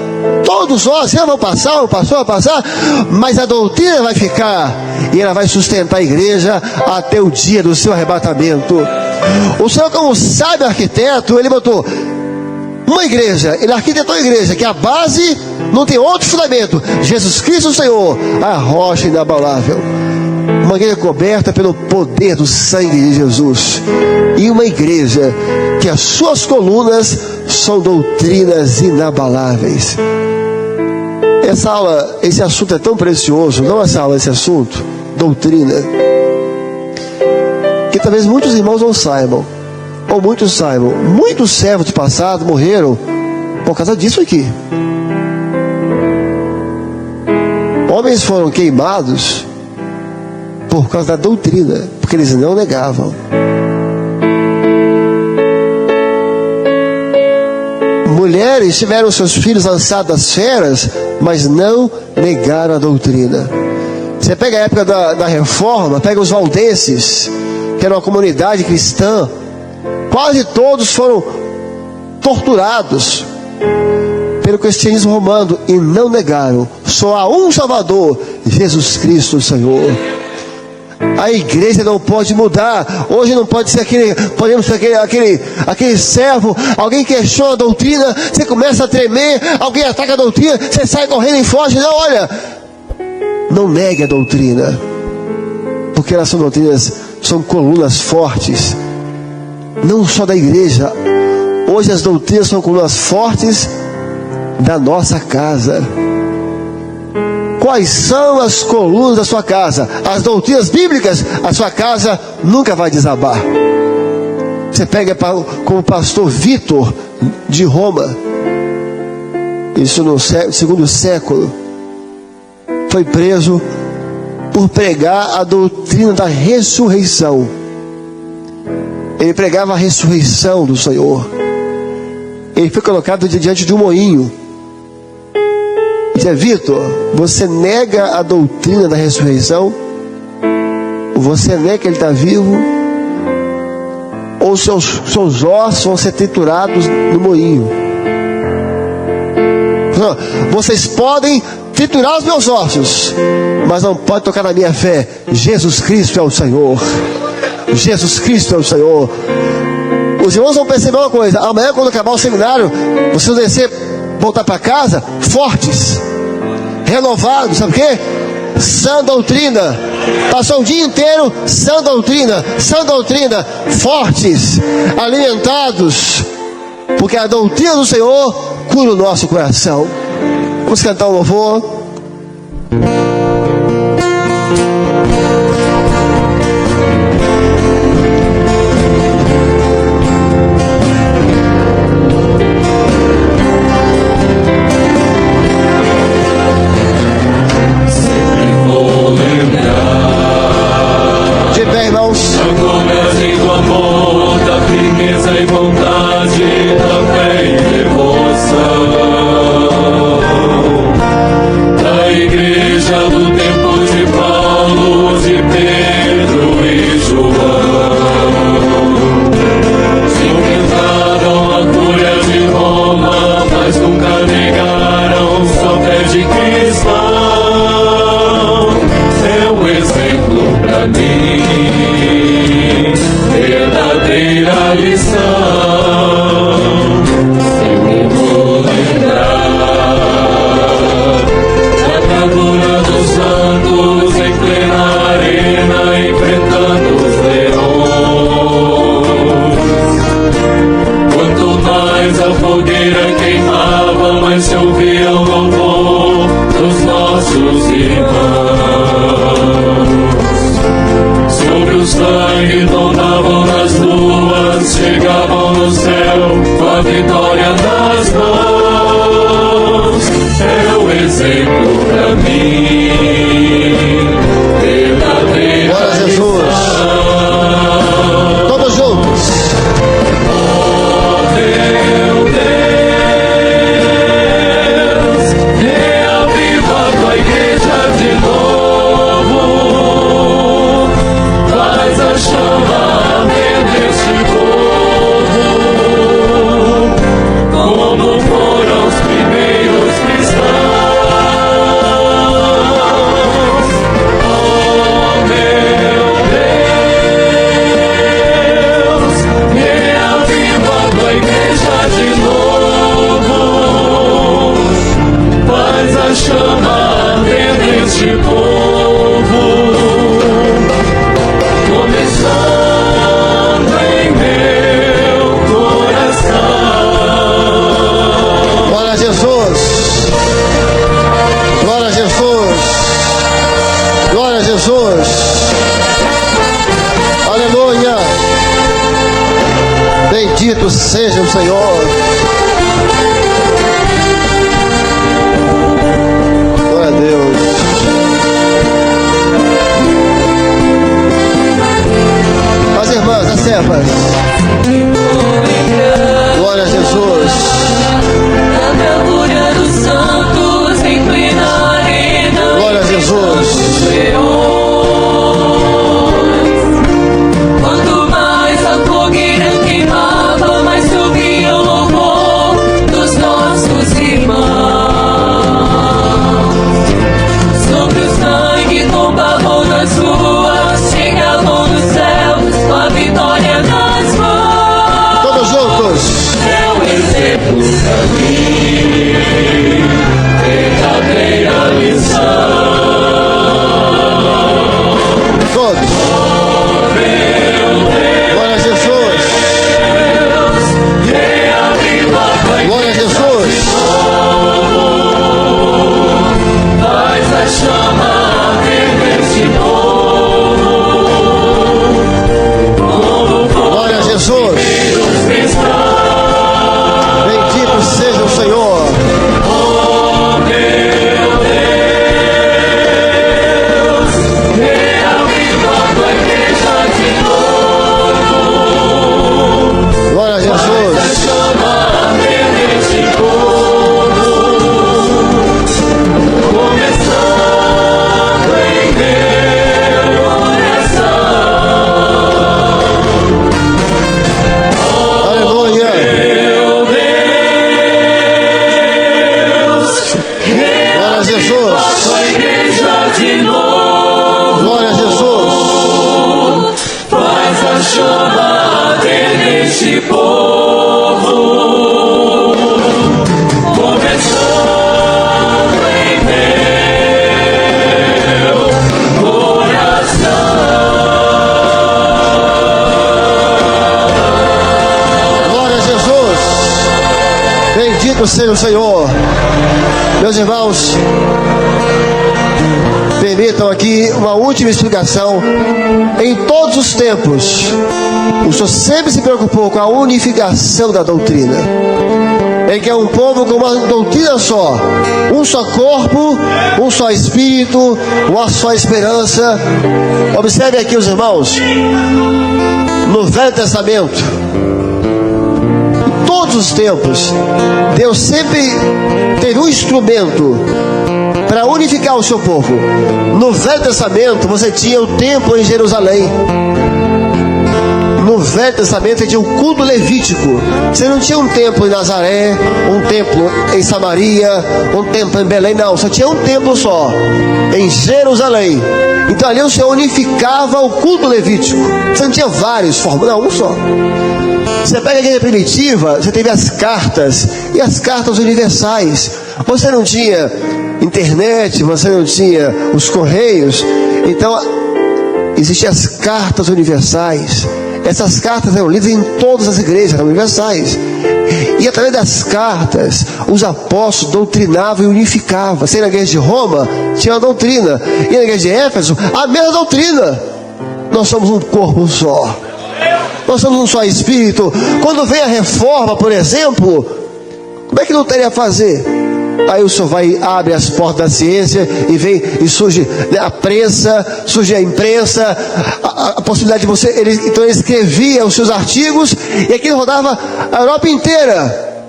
Todos nós vamos passar, mas a doutrina vai ficar e ela vai sustentar a igreja até o dia do seu arrebatamento. O Senhor, como sábio arquiteto, ele botou uma igreja, ele arquitetou a igreja, que a base não tem outro fundamento, Jesus Cristo o Senhor, a rocha inabalável. Uma igreja coberta pelo poder do sangue de Jesus. E uma igreja que as suas colunas são doutrinas inabaláveis. Essa aula, esse assunto é tão precioso. Não essa aula, esse assunto, doutrina, que talvez muitos irmãos não saibam, ou muitos saibam. Muitos servos do passado morreram por causa disso aqui. Homens foram queimados por causa da doutrina, porque eles não negavam. Mulheres tiveram seus filhos lançados às feras, mas não negaram a doutrina. Você pega a época da reforma, pega os valdenses, que era uma comunidade cristã, quase todos foram torturados pelo cristianismo romano e não negaram. Só há um Salvador, Jesus Cristo o Senhor. A igreja não pode mudar. Hoje não pode ser podemos ser aquele servo. Alguém questiona a doutrina, você começa a tremer. Alguém ataca a doutrina, você sai correndo e foge. Não, olha, não negue a doutrina, porque elas são doutrinas, são colunas fortes, não só da igreja. Hoje as doutrinas são colunas fortes da nossa casa. Quais são as colunas da sua casa? As doutrinas bíblicas. A sua casa nunca vai desabar. Você pega como o pastor Vitor de Roma, isso no segundo século, foi preso por pregar a doutrina da ressurreição. Ele pregava a ressurreição do Senhor. Ele foi colocado diante de um moinho. Dizia: Vitor, você nega a doutrina da ressurreição? Você nega que ele está vivo? Ou seus ossos vão ser triturados no moinho? Não, vocês podem triturar os meus ossos, mas não pode tocar na minha fé. Jesus Cristo é o Senhor. Jesus Cristo é o Senhor. Os irmãos vão perceber uma coisa: amanhã, quando acabar o seminário, vocês vão descer, voltar para casa fortes, renovados. Sabe o quê? Sã doutrina. Passou o dia inteiro sã doutrina, fortes, alimentados, porque a doutrina do Senhor cura o nosso coração. Vamos cantar um louvor. Bendito seja o Senhor. Glória a Deus. As irmãs, as servas. Glória a Jesus. A bravura dos santos em plena arena. Glória a Jesus. Quanto mais a fogueira queimava, mais subia o louvor. Bendito seja o Senhor. Meus irmãos, permitam aqui uma última explicação. Em todos os tempos, o Senhor sempre se preocupou com a unificação da doutrina. Ele quer um povo com uma doutrina só, um só corpo, um só espírito, uma só esperança. Observe aqui, os irmãos, no Velho Testamento, em todos os tempos, Deus sempre teve um instrumento para unificar o seu povo. No Velho Testamento você tinha o templo em Jerusalém. No Velho Testamento você tinha o culto levítico. Você não tinha um templo em Nazaré, um templo em Samaria, um templo em Belém, não. Só tinha um templo só, em Jerusalém. Então ali o Senhor unificava o culto levítico. Você não tinha vários formas, não, um só. Você pega a igreja primitiva, você teve as cartas e as cartas universais. Você não tinha internet, você não tinha os correios. Então existiam as cartas universais. Essas cartas eram lidas em todas as igrejas universais. E através das cartas, os apóstolos doutrinavam e unificavam. Se na igreja de Roma tinha uma doutrina, e na igreja de Éfeso a mesma doutrina. Nós somos um corpo só, nós somos um só espírito. Quando vem a reforma, por exemplo, como é que não teria a fazer? Aí o Senhor vai, abre as portas da ciência e vem e surge, né, a prensa, surge a imprensa, a possibilidade de você. Então ele escrevia os seus artigos e aquilo rodava a Europa inteira.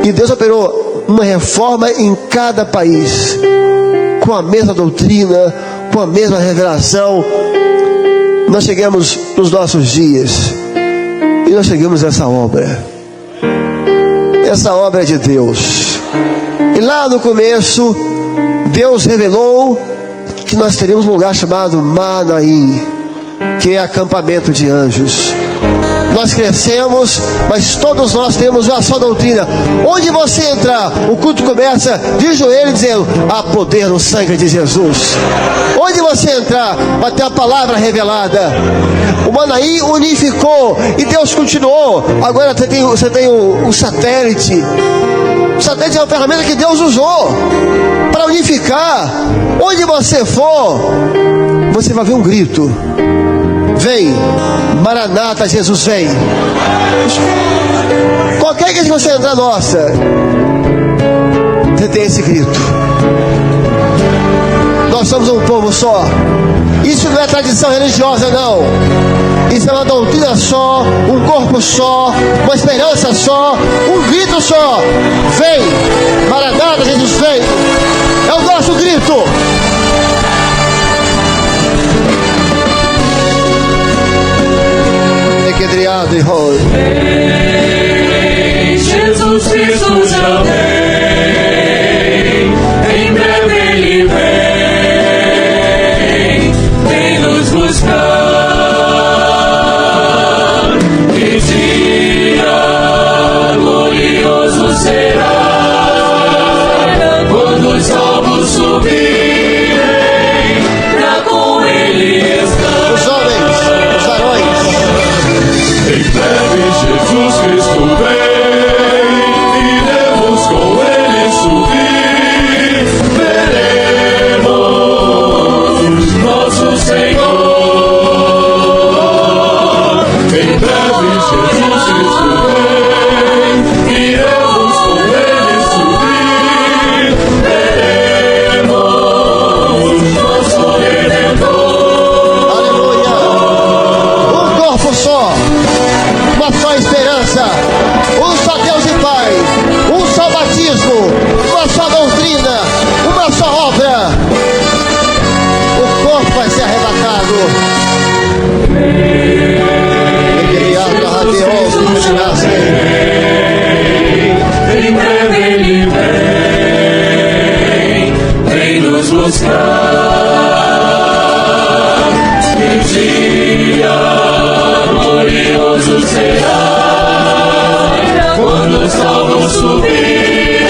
E Deus operou uma reforma em cada país, com a mesma doutrina, com a mesma revelação. Nós chegamos nos nossos dias e nós chegamos nessa obra. Essa obra é de Deus. E lá no começo, Deus revelou que nós teríamos um lugar chamado Manaim, que é acampamento de anjos. Nós crescemos, mas todos nós temos uma só doutrina. Onde você entrar, o culto começa de joelho dizendo: há poder no sangue de Jesus. Onde você entrar, vai ter a palavra revelada. O Manaim unificou e Deus continuou. Agora você tem o satélite. O satélite é uma ferramenta que Deus usou para unificar. Onde você for, você vai ver um grito: vem, Maranata, Jesus vem. Qualquer igreja que você entrar nossa, você tem esse grito. Nós somos um povo só. Isso não é tradição religiosa, não. Isso é uma doutrina só, um corpo só, uma esperança só, um grito só. Vem, Maranata, Jesus vem. É o nosso grito. Equedriado e rolo. Jesus Cristo já vem, em breve Ele vem nos buscar. Que dia glorioso será, quando os salvos subirem, pra com Ele estar. Os homens, os varões. Em breve Jesus Cristo vem, iremos com Ele subir, veremos nosso Senhor. Em breve Jesus Cristo vem, iremos com Ele subir, veremos nosso Redentor. Aleluia. Um corpo só, uma só esperança, um só Deus e Pai, um só batismo, uma só doutrina, uma só obra. O corpo vai ser arrebatado. Em breve Ele vem nos buscar. Que dia glorioso será, quando os salvos subirem,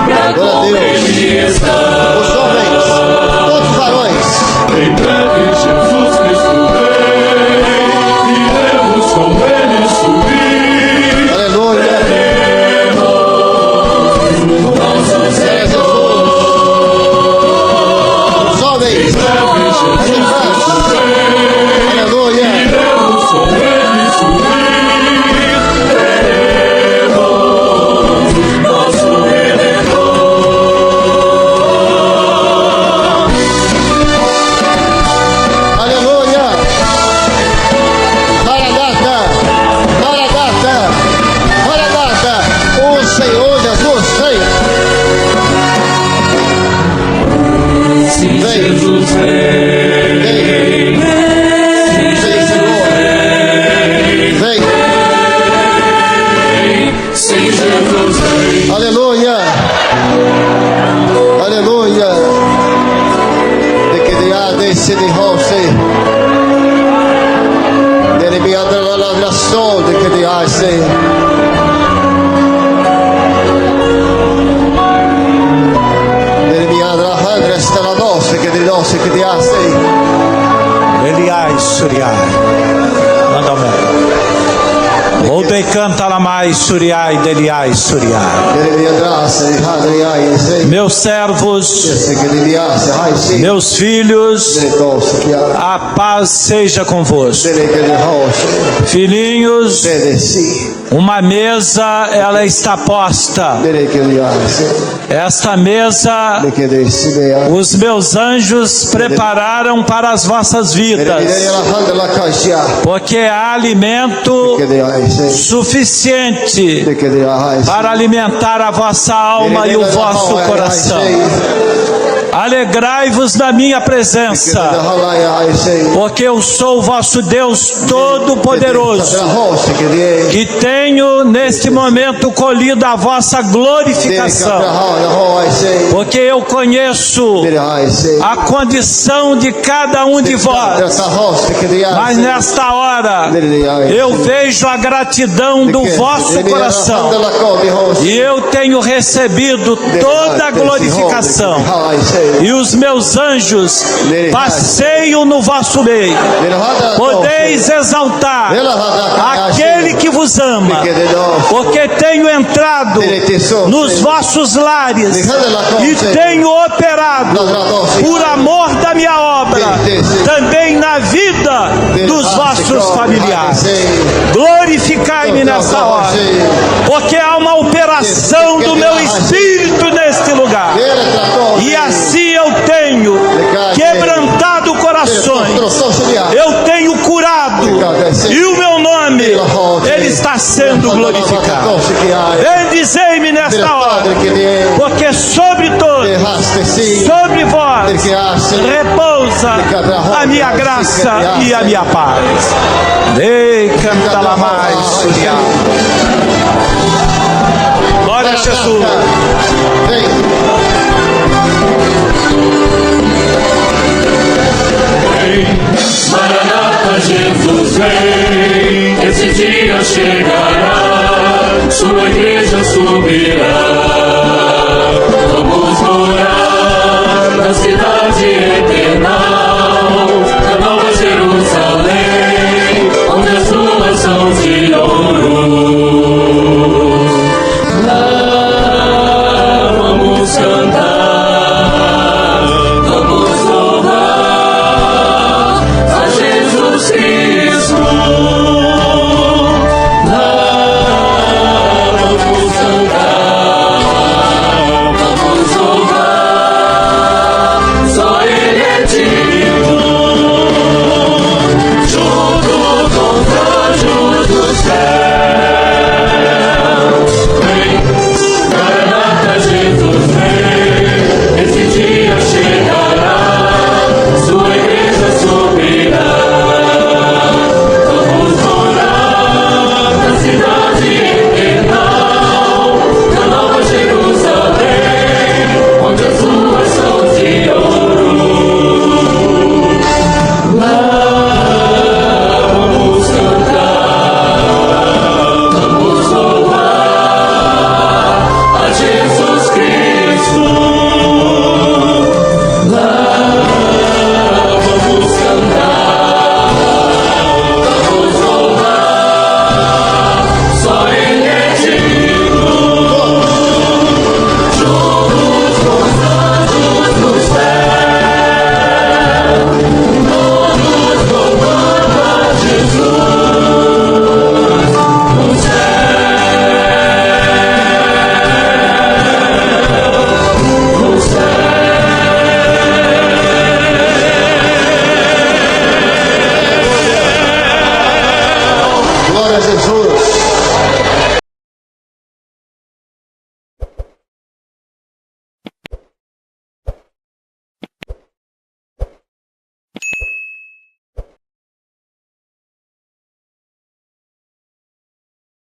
pra Glória a com Deus. Ele estar. Os homens, todos os varões. Em breve Jesus Cristo vem, iremos com Ele subir, Aleluia. veremos se de Jose. Nele me andra la ladração de que de hace. Nele me andra handra sta la doce que de doce que de hace. Eliai Suriai. Manda aumentar. Odei canta la mais Suriai deliai Suriai. Nele me andra se handra ai se. Meus servos, Se que de hace ai se. meus filhos, Nele doce que ha. a paz seja convosco. Nele que de Jose. Filhinhos, Nele si. uma mesa ela está posta. Nele que de hace. Esta mesa Nele que de si de ha. os meus anjos prepararam para as vossas Nele vidas, la handra la caixia. porque há alimento Que de ai se. suficiente Que de ai se. para alimentar a vossa alma e o vosso coração. Alegrai-vos na minha presença, porque eu sou o vosso Deus Todo-Poderoso, que tenho neste momento colhido a vossa glorificação, porque eu conheço a condição de cada um de vós, mas nesta hora eu vejo a gratidão do vosso coração e eu tenho recebido toda a glorificação. E os meus anjos passeiam no vosso meio. Podeis exaltar aquele que vos ama, porque tenho entrado nos vossos lares e tenho operado por amor da minha obra também na vida dos vossos familiares. Glorificai-me nesta hora, porque há uma operação do meu espírito neste lugar, e assim eu tenho quebrantado corações, eu tenho curado, e o meu nome ele está sendo glorificado. Bendizei-me nesta hora, porque sobre todos, sobre vós repousa a minha graça e a minha paz. Ei, canta lá mais, glória a Jesus. Maranata, Jesus vem, esse dia chegará, sua igreja subirá.